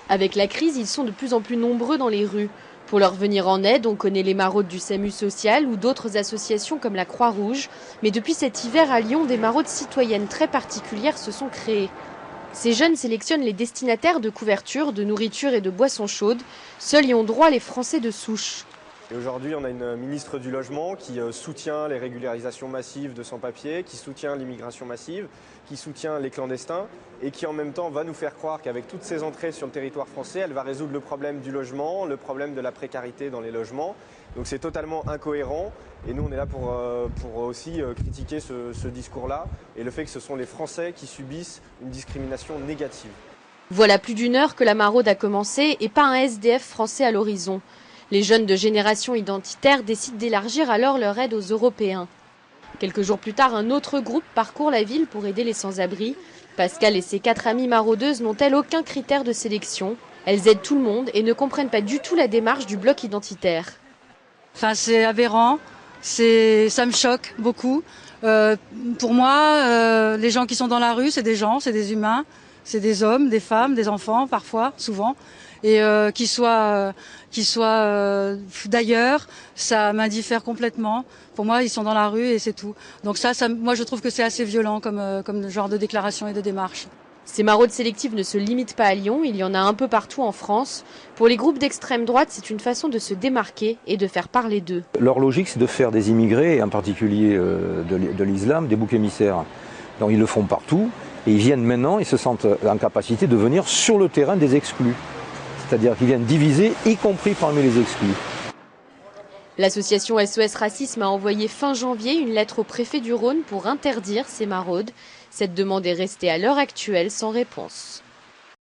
Avec la crise, ils sont de plus en plus nombreux dans les rues. Pour leur venir en aide, on connaît les maraudes du SAMU social ou d'autres associations comme la Croix-Rouge. Mais depuis cet hiver à Lyon, des maraudes citoyennes très particulières se sont créées. Ces jeunes sélectionnent les destinataires de couverture, de nourriture et de boissons chaudes. Seuls y ont droit les Français de souche. Et aujourd'hui, on a une ministre du Logement qui soutient les régularisations massives de sans-papiers, qui soutient l'immigration massive, qui soutient les clandestins et qui en même temps va nous faire croire qu'avec toutes ces entrées sur le territoire français, elle va résoudre le problème du logement, le problème de la précarité dans les logements. Donc c'est totalement incohérent et nous on est là pour aussi critiquer ce discours-là et le fait que ce sont les Français qui subissent une discrimination négative. Voilà plus d'une heure que la maraude a commencé et pas un SDF français à l'horizon. Les jeunes de génération identitaire décident d'élargir alors leur aide aux Européens. Quelques jours plus tard, un autre groupe parcourt la ville pour aider les sans-abri. Pascal et ses 4 amies maraudeuses n'ont-elles aucun critère de sélection. Elles aident tout le monde et ne comprennent pas du tout la démarche du bloc identitaire. Enfin, c'est aberrant, ça me choque beaucoup. Pour moi, les gens qui sont dans la rue, c'est des gens, c'est des humains, c'est des hommes, des femmes, des enfants, parfois, souvent. Et qu'ils soient d'ailleurs, ça m'indiffère complètement. Pour moi, ils sont dans la rue et c'est tout. Donc moi, je trouve que c'est assez violent comme genre de déclaration et de démarche. Ces maraudes sélectives ne se limitent pas à Lyon, il y en a un peu partout en France. Pour les groupes d'extrême droite, c'est une façon de se démarquer et de faire parler d'eux. Leur logique, c'est de faire des immigrés, et en particulier de l'islam, des boucs émissaires. Donc ils le font partout et ils viennent maintenant, ils se sentent en capacité de venir sur le terrain des exclus. C'est-à-dire qu'ils viennent diviser, y compris parmi les exclus. L'association SOS Racisme a envoyé fin janvier une lettre au préfet du Rhône pour interdire ces maraudes. Cette demande est restée à l'heure actuelle sans réponse.